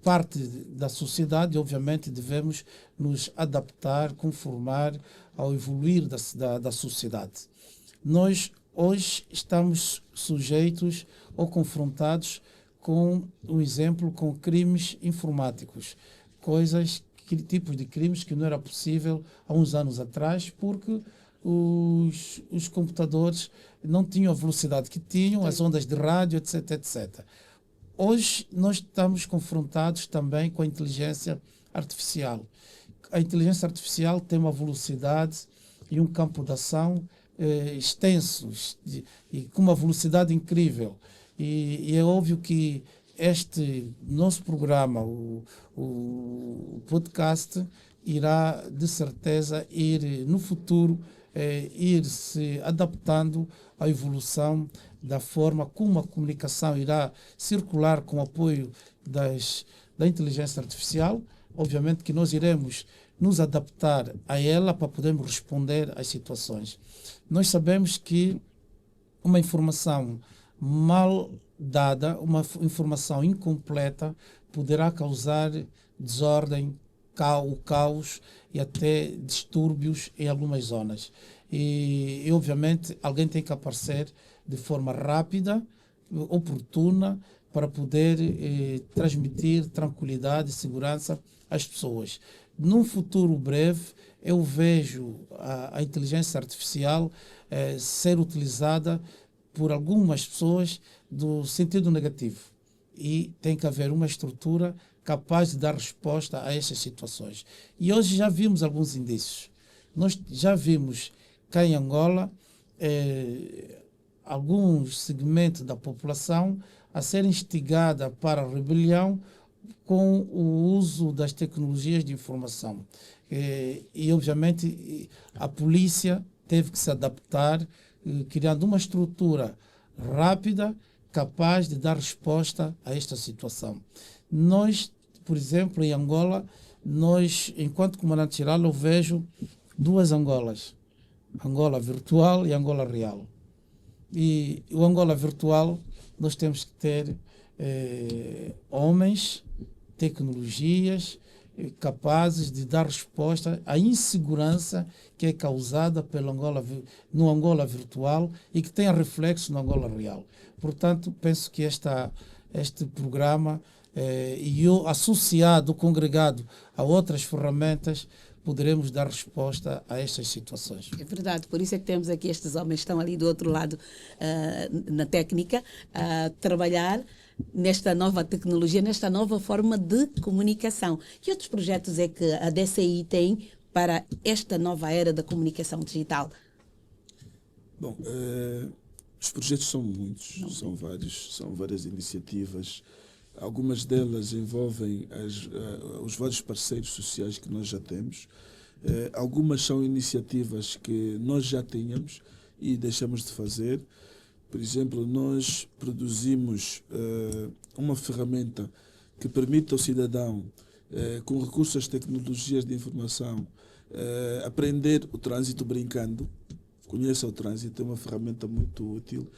parte da sociedade e, obviamente, devemos nos adaptar, conformar ao evoluir da sociedade. Nós, hoje, estamos sujeitos ou confrontados com um exemplo, com crimes informáticos, tipos de crimes que não era possível há uns anos atrás, porque os computadores não tinham a velocidade que tinham, as ondas de rádio, etc, etc. Hoje nós estamos confrontados também com a inteligência artificial. A inteligência artificial tem uma velocidade e um campo de ação extensos e com uma velocidade incrível. E é óbvio que este nosso programa, o podcast, irá de certeza ir no futuro ir se adaptando à evolução da forma como a comunicação irá circular com o apoio da inteligência artificial. Obviamente que nós iremos nos adaptar a ela para podermos responder às situações. Nós sabemos que uma informação mal dada, uma informação incompleta, poderá causar desordem, o caos e até distúrbios em algumas zonas. E, obviamente, alguém tem que aparecer de forma rápida, oportuna, para poder transmitir tranquilidade e segurança às pessoas. Num futuro breve, eu vejo a inteligência artificial ser utilizada por algumas pessoas do sentido negativo. E tem que haver uma estrutura capaz de dar resposta a estas situações. E hoje já vimos alguns indícios. Nós já vimos cá em Angola alguns segmentos da população a ser instigada para a rebelião com o uso das tecnologias de informação. E obviamente, a polícia teve que se adaptar, criando uma estrutura rápida, capaz de dar resposta a esta situação. Nós, por exemplo, em Angola, enquanto comandante-geral, eu vejo duas Angolas. Angola virtual e Angola real. E o Angola virtual, nós temos que ter homens, tecnologias capazes de dar resposta à insegurança que é causada no Angola virtual e que tem reflexo no Angola real. Portanto, penso que este programa, e eu associado, congregado a outras ferramentas, poderemos dar resposta a estas situações. É verdade, por isso é que temos aqui estes homens que estão ali do outro lado na técnica, a trabalhar nesta nova tecnologia, nesta nova forma de comunicação. Que outros projetos é que a DCI tem para esta nova era da comunicação digital? Bom, os projetos são muitos, são vários, são várias iniciativas. Algumas delas envolvem os vários parceiros sociais que nós já temos. Algumas são iniciativas que nós já tínhamos e deixamos de fazer. Por exemplo, nós produzimos uma ferramenta que permite ao cidadão, com recurso às tecnologias de informação, aprender o trânsito brincando. Conheça o trânsito, é uma ferramenta muito útil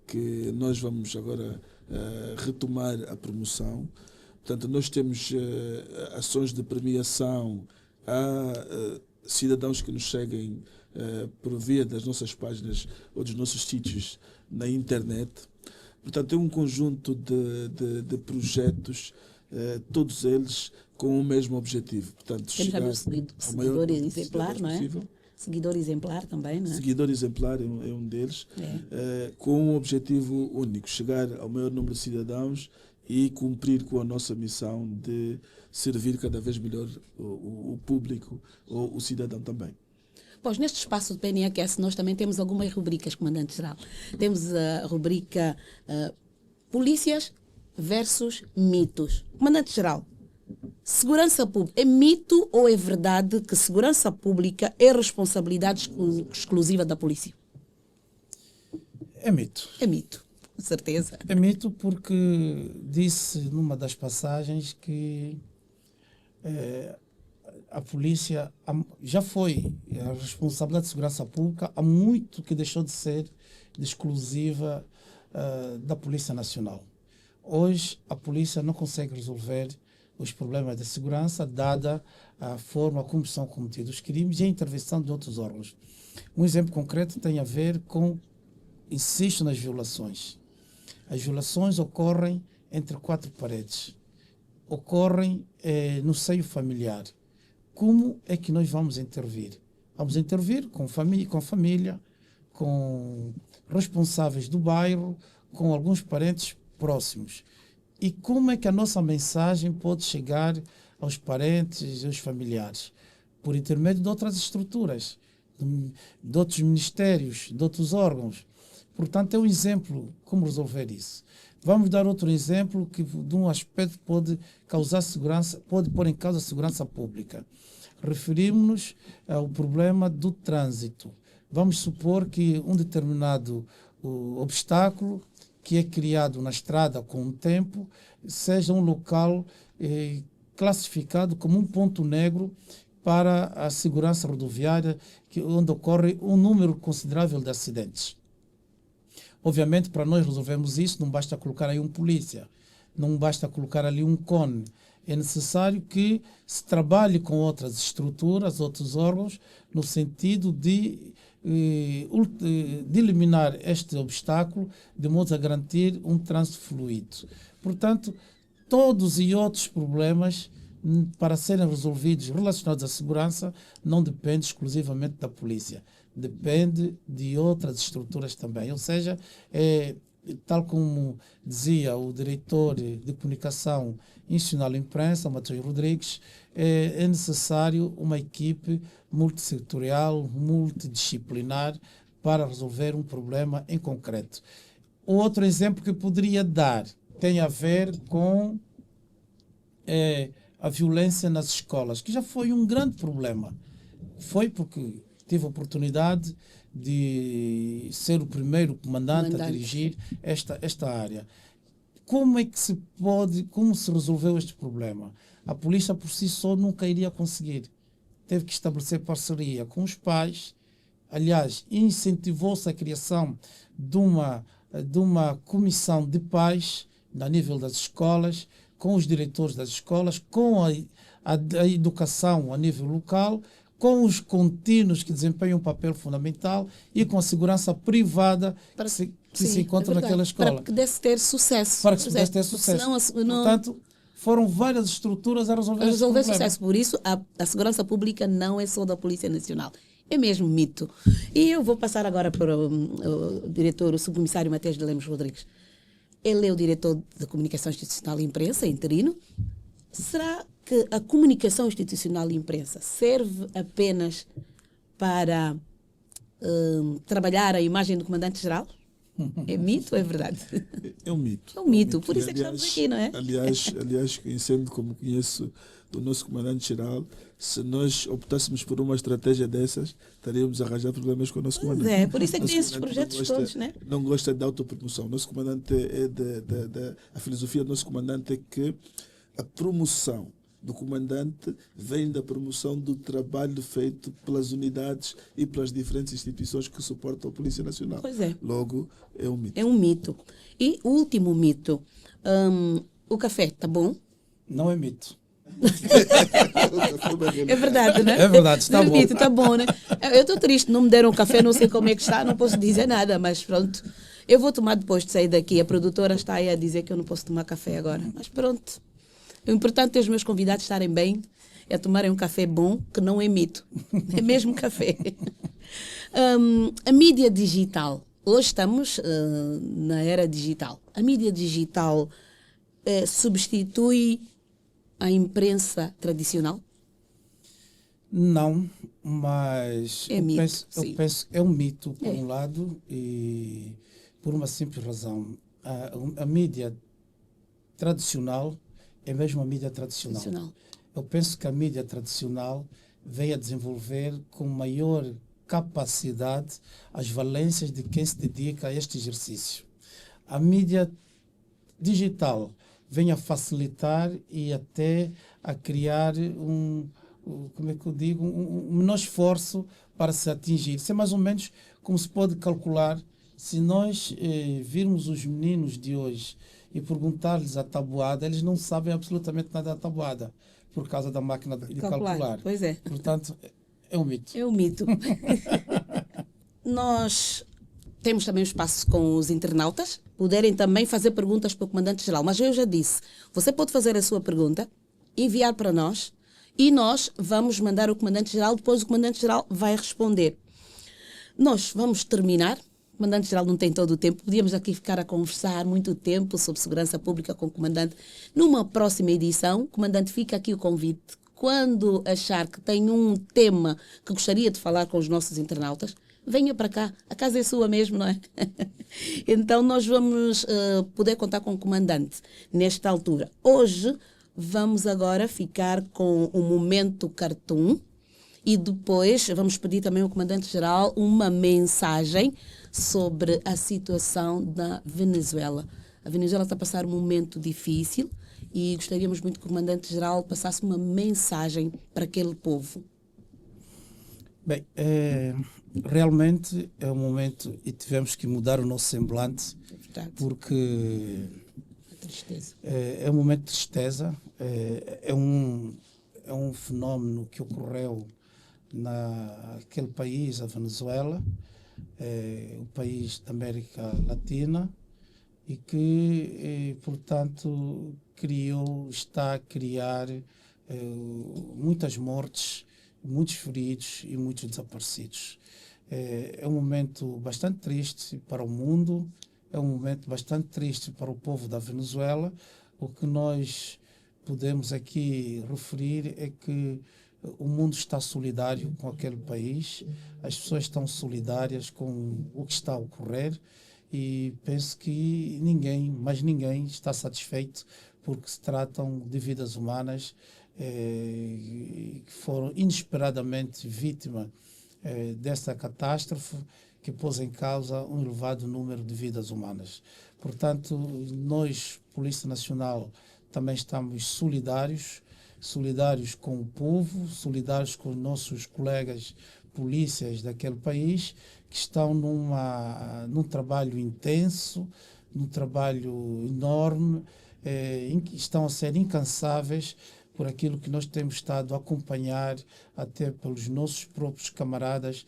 que nós vamos agora retomar a promoção. Portanto, nós temos ações de premiação a cidadãos que nos seguem por via das nossas páginas ou dos nossos sítios na internet. Portanto, é um conjunto de projetos, todos eles com o mesmo objetivo. Portanto, temos também o seguidor exemplar, não é? Possível. Seguidor exemplar também, não é? Seguidor exemplar é um deles, com um objetivo único, chegar ao maior número de cidadãos e cumprir com a nossa missão de servir cada vez melhor o público, ou o cidadão também. Pois, neste espaço do PNAQS nós também temos algumas rubricas, Comandante-Geral. Temos a rubrica Polícias versus Mitos. Comandante-Geral, segurança pública, é mito ou é verdade que segurança pública é responsabilidade exclusiva da polícia? É mito. É mito, com certeza. É mito porque disse numa das passagens que a polícia já foi a responsabilidade de segurança pública há muito que deixou de ser exclusiva da Polícia Nacional. Hoje a polícia não consegue resolver os problemas de segurança, dada a forma como são cometidos os crimes e a intervenção de outros órgãos. Um exemplo concreto tem a ver com, insisto nas violações. As violações ocorrem entre quatro paredes, ocorrem no seio familiar. Como é que nós vamos intervir? Vamos intervir com família, com responsáveis do bairro, com alguns parentes próximos. E como é que a nossa mensagem pode chegar aos parentes e aos familiares? Por intermédio de outras estruturas, de outros ministérios, de outros órgãos. Portanto, é um exemplo como resolver isso. Vamos dar outro exemplo que, de um aspecto, pode causar segurança, pode pôr em causa a segurança pública. Referimos-nos ao problema do trânsito. Vamos supor que um determinado obstáculo que é criado na estrada com o tempo seja um local classificado como um ponto negro para a segurança rodoviária, onde ocorre um número considerável de acidentes. Obviamente, para nós resolvermos isso, não basta colocar aí um polícia, não basta colocar ali um cone. É necessário que se trabalhe com outras estruturas, outros órgãos, no sentido de eliminar este obstáculo, de modo a garantir um trânsito fluido. Portanto, todos e outros problemas para serem resolvidos relacionados à segurança não depende exclusivamente da polícia, depende de outras estruturas também. Ou seja, tal como dizia o diretor de comunicação institucional e imprensa, Matheus Rodrigues, é necessário uma equipe multissetorial, multidisciplinar para resolver um problema em concreto. Outro exemplo que eu poderia dar tem a ver com a violência nas escolas, que já foi um grande problema. Foi porque tive a oportunidade de ser o primeiro comandante a dirigir esta área. Como se resolveu este problema? A polícia por si só nunca iria conseguir. Teve que estabelecer parceria com os pais. Aliás, incentivou-se a criação de uma comissão de pais a nível das escolas, com os diretores das escolas, com a educação a nível local, com os contínuos que desempenham um papel fundamental e com a segurança privada que se encontra naquela escola. Para que pudesse ter sucesso. Para que pudesse ter sucesso. Portanto, foram várias estruturas a resolver sucesso. Por isso, a segurança pública não é só da Polícia Nacional. É mesmo mito. E eu vou passar agora para o diretor, o subcomissário Matheus de Lemos Rodrigues. Ele é o diretor de Comunicação Institucional e Imprensa, interino. Será que a comunicação institucional e imprensa serve apenas para trabalhar a imagem do comandante-geral? É mito ou é verdade? É um mito. É um mito. Por isso é que estamos aqui, não é? Aliás, conhecendo como conheço o nosso comandante-geral, se nós optássemos por uma estratégia dessas, estaríamos a arranjar problemas com o nosso comandante. Por isso é que tem esses projetos todos, né? Não gosta de autopromoção. Nosso comandante a filosofia do nosso comandante é que a promoção do comandante vem da promoção do trabalho feito pelas unidades e pelas diferentes instituições que suportam a Polícia Nacional. Pois é. Logo, é um mito. É um mito. E o último mito. O café está bom? Não é mito. É verdade, né? É verdade, está bom. Mito, está bom, né? Eu estou triste, não me deram café, não sei como é que está, não posso dizer nada, mas pronto. Eu vou tomar depois de sair daqui. A produtora está aí a dizer que eu não posso tomar café agora, mas pronto. O importante é os meus convidados estarem bem, é tomarem um café bom, que não é mito. É mesmo café. A mídia digital. Hoje estamos na era digital. A mídia digital substitui a imprensa tradicional? Não, mas eu penso é um mito, por um lado, e por uma simples razão. A mídia tradicional é mesmo a mídia tradicional. Eu penso que a mídia tradicional veio a desenvolver com maior capacidade as valências de quem se dedica a este exercício. A mídia digital vem a facilitar e até a criar um menor esforço para se atingir. Isso é mais ou menos como se pode calcular se nós virmos os meninos de hoje e perguntar-lhes a tabuada, eles não sabem absolutamente nada da tabuada, por causa da máquina de calcular. Pois é. Portanto, é um mito. É um mito. Nós temos também um espaço com os internautas, poderem também fazer perguntas para o comandante-geral. Mas eu já disse, você pode fazer a sua pergunta, enviar para nós, e nós vamos mandar o comandante-geral, depois o comandante-geral vai responder. Nós vamos terminar. O comandante-geral não tem todo o tempo. Podíamos aqui ficar a conversar muito tempo sobre segurança pública com o comandante. Numa próxima edição, comandante, fica aqui o convite. Quando achar que tem um tema que gostaria de falar com os nossos internautas, venha para cá. A casa é sua mesmo, não é? Então, nós vamos poder contar com o comandante nesta altura. Hoje, vamos agora ficar com o Momento Cartoon e depois vamos pedir também ao comandante-geral uma mensagem sobre a situação da Venezuela. A Venezuela está a passar um momento difícil e gostaríamos muito que o comandante-geral passasse uma mensagem para aquele povo. Bem, realmente é um momento e tivemos que mudar o nosso semblante, É verdade. porque A tristeza. é um momento de tristeza, é um fenómeno que ocorreu naquele país, a Venezuela, o país da América Latina, e que, portanto, está a criar muitas mortes, muitos feridos e muitos desaparecidos. É um momento bastante triste para o mundo, é um momento bastante triste para o povo da Venezuela. O que nós podemos aqui referir é que o mundo está solidário com aquele país, as pessoas estão solidárias com o que está a ocorrer, e penso que ninguém está satisfeito, porque se tratam de vidas humanas que foram inesperadamente vítimas desta catástrofe que pôs em causa um elevado número de vidas humanas. Portanto, nós, Polícia Nacional, também estamos solidários com o povo, solidários com os nossos colegas polícias daquele país, que estão num trabalho intenso, num trabalho enorme, estão a ser incansáveis por aquilo que nós temos estado a acompanhar, até pelos nossos próprios camaradas,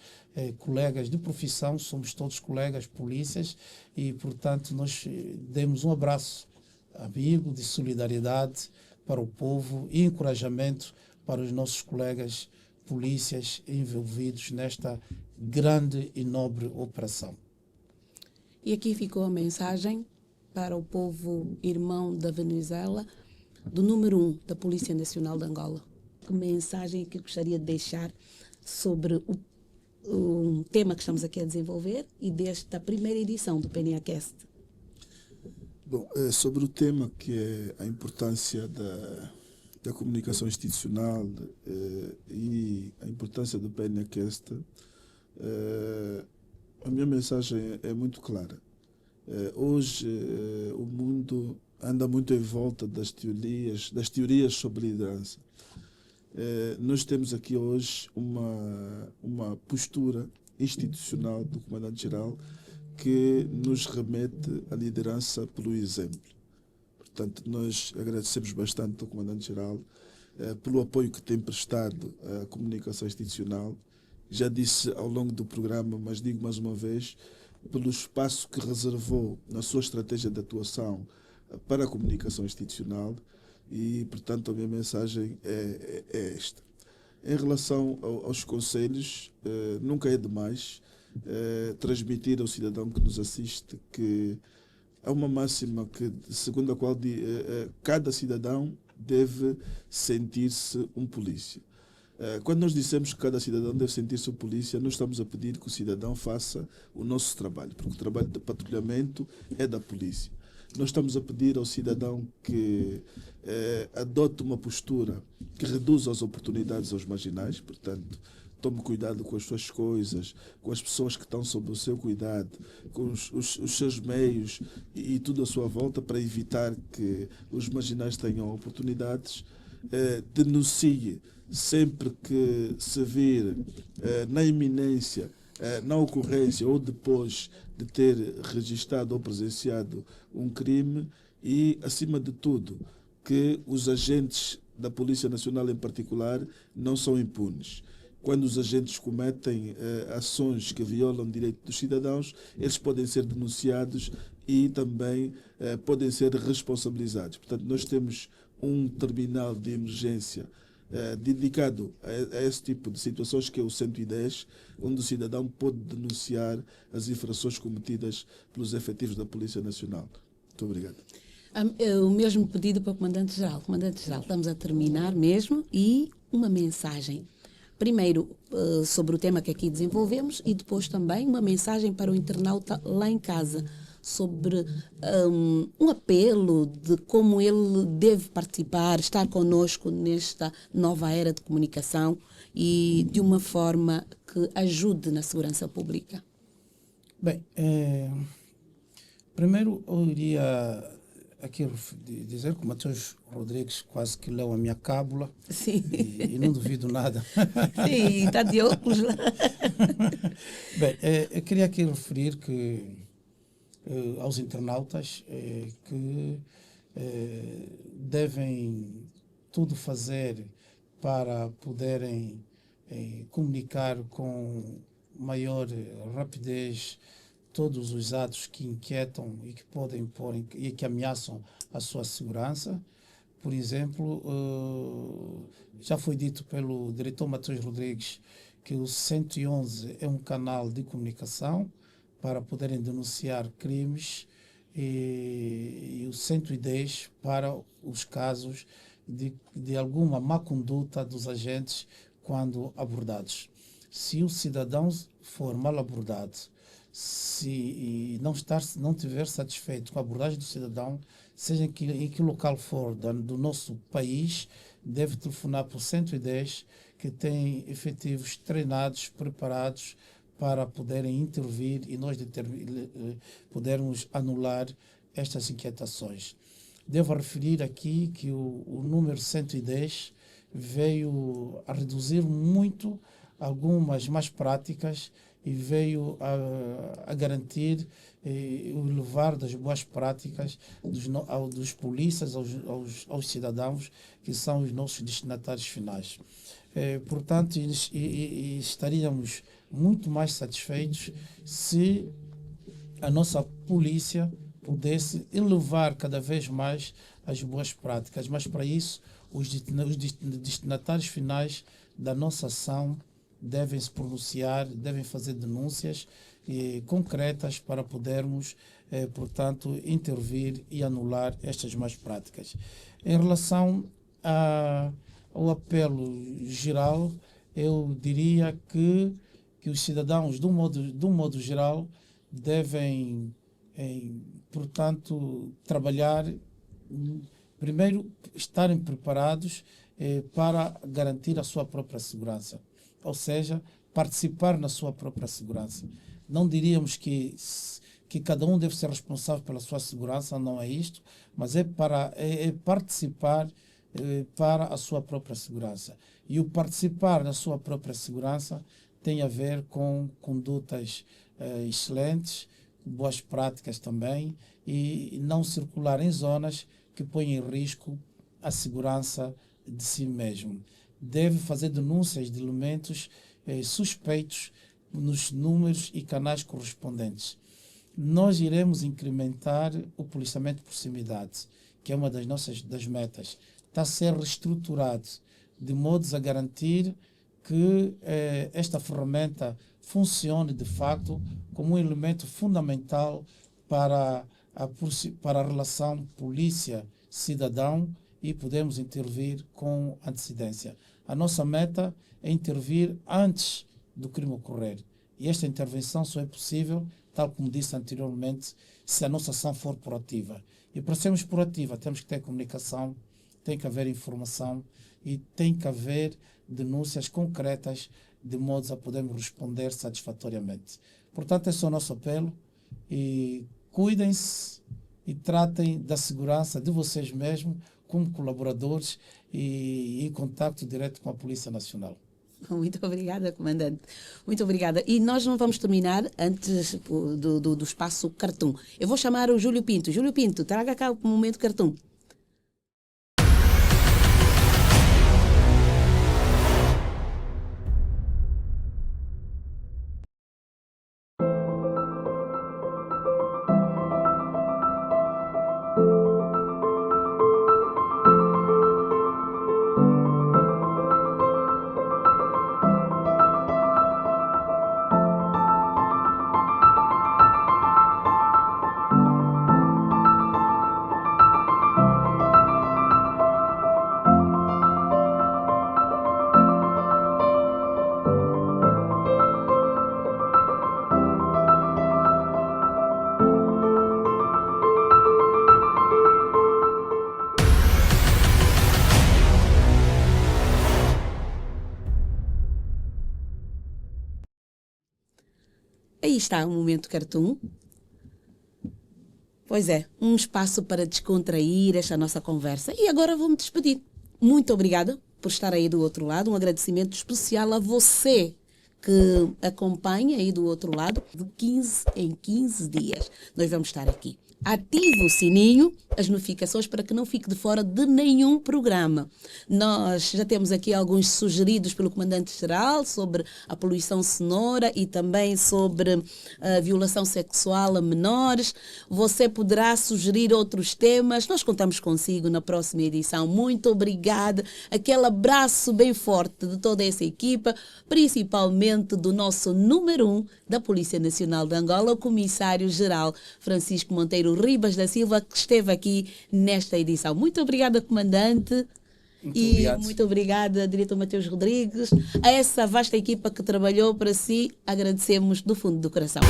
colegas de profissão, somos todos colegas polícias, e, portanto, nós demos um abraço amigo de solidariedade para o povo e encorajamento para os nossos colegas polícias envolvidos nesta grande e nobre operação. E aqui ficou a mensagem para o povo irmão da Venezuela, do número 1 da Polícia Nacional de Angola. Que mensagem que gostaria de deixar sobre o tema que estamos aqui a desenvolver e desta primeira edição do PNAcast? Bom, sobre o tema que é a importância da comunicação institucional e a importância do PNAcast, a minha mensagem é muito clara. Hoje o mundo anda muito em volta das teorias sobre liderança. Nós temos aqui hoje uma postura institucional do Comandante-Geral que nos remete à liderança pelo exemplo. Portanto, nós agradecemos bastante ao Comandante-Geral pelo apoio que tem prestado à comunicação institucional. Já disse ao longo do programa, mas digo mais uma vez, pelo espaço que reservou na sua estratégia de atuação para a comunicação institucional, e, portanto, a minha mensagem é esta. Em relação aos conselhos, nunca é demais transmitir ao cidadão que nos assiste que há uma máxima segundo a qual cada cidadão deve sentir-se um polícia. Quando nós dissemos que cada cidadão deve sentir-se um polícia, nós estamos a pedir que o cidadão faça o nosso trabalho, porque o trabalho de patrulhamento é da polícia. Nós estamos a pedir ao cidadão que adote uma postura que reduza as oportunidades aos marginais, portanto, tome cuidado com as suas coisas, com as pessoas que estão sob o seu cuidado, com os seus meios e tudo à sua volta, para evitar que os marginais tenham oportunidades. Denuncie sempre que se vir na iminência, na ocorrência ou depois de ter registado ou presenciado um crime, e, acima de tudo, que os agentes da Polícia Nacional em particular não são impunes. Quando os agentes cometem ações que violam o direito dos cidadãos, eles podem ser denunciados e também podem ser responsabilizados. Portanto, nós temos um terminal de emergência dedicado a esse tipo de situações, que é o 110, onde o cidadão pode denunciar as infrações cometidas pelos efetivos da Polícia Nacional. Muito obrigado. O mesmo pedido para o Comandante-Geral. Comandante-Geral, estamos a terminar mesmo, e uma mensagem. Primeiro, sobre o tema que aqui desenvolvemos, e depois também uma mensagem para o internauta lá em casa, sobre um apelo de como ele deve participar, estar conosco nesta nova era de comunicação e de uma forma que ajude na segurança pública. Bem, primeiro eu iria aquilo de dizer que o Matheus Rodrigues quase que leu a minha cábula Sim. e não duvido nada. Sim, está de óculos lá. Bem, eu queria aqui referir que aos internautas que devem tudo fazer para poderem comunicar com maior rapidez todos os atos que inquietam e que podem pôr e que ameaçam a sua segurança. Por exemplo, já foi dito pelo diretor Matheus Rodrigues que o 111 é um canal de comunicação para poderem denunciar crimes e o 110 para os casos de alguma má conduta dos agentes quando abordados. Se o cidadão for mal abordado, se não estiver satisfeito com a abordagem do cidadão, seja em que local for do nosso país, deve telefonar para o 110, que tem efetivos treinados, preparados para poderem intervir e nós podermos anular estas inquietações. Devo referir aqui que o número 110 veio a reduzir muito algumas más práticas e veio a garantir o elevar das boas práticas dos polícias aos cidadãos, que são os nossos destinatários finais. Portanto, estaríamos muito mais satisfeitos se a nossa polícia pudesse elevar cada vez mais as boas práticas, mas para isso os destinatários finais da nossa ação devem se pronunciar, devem fazer denúncias concretas para podermos, portanto, intervir e anular estas más práticas. Em relação ao apelo geral, eu diria que os cidadãos, de um modo geral, devem, portanto, trabalhar, primeiro, estarem preparados para garantir a sua própria segurança, ou seja, participar na sua própria segurança. Não diríamos que cada um deve ser responsável pela sua segurança, não é isto, mas é participar para a sua própria segurança. E o participar na sua própria segurança tem a ver com condutas excelentes, boas práticas também, e não circular em zonas que põem em risco a segurança de si mesmo. Deve fazer denúncias de elementos suspeitos nos números e canais correspondentes. Nós iremos incrementar o policiamento de proximidade, que é uma das metas. Está a ser reestruturado de modos a garantir que esta ferramenta funcione de facto como um elemento fundamental para a relação polícia-cidadão e podemos intervir com antecedência. A nossa meta é intervir antes do crime ocorrer. E esta intervenção só é possível, tal como disse anteriormente, se a nossa ação for proativa. E para sermos proativa temos que ter comunicação, tem que haver informação e tem que haver denúncias concretas de modo a podermos responder satisfatoriamente. Portanto, esse é o nosso apelo e cuidem-se e tratem da segurança de vocês mesmos como colaboradores e em contato direto com a Polícia Nacional. Muito obrigada, comandante. Muito obrigada. E nós não vamos terminar antes do espaço Cartoon. Eu vou chamar o Júlio Pinto. Júlio Pinto, traga cá o momento Cartoon. Aí está o momento Cartoon. Pois é, um espaço para descontrair esta nossa conversa. E agora vou-me despedir. Muito obrigada por estar aí do outro lado. Um agradecimento especial a você que acompanha aí do outro lado. De 15 em 15 dias nós vamos estar aqui. Ative o sininho, as notificações, para que não fique de fora de nenhum programa. Nós já temos aqui alguns sugeridos pelo Comandante-Geral sobre a poluição sonora e também sobre a violação sexual a menores. Você poderá sugerir outros temas. Nós contamos consigo na próxima edição. Muito obrigada. Aquele abraço bem forte de toda essa equipa, principalmente do nosso número 1 da Polícia Nacional de Angola, o Comissário-Geral Francisco Monteiro Ribas da Silva, que esteve aqui nesta edição. Muito obrigada, Comandante. Muito obrigada, Diretor Mateus Rodrigues. A essa vasta equipa que trabalhou para si, agradecemos do fundo do coração.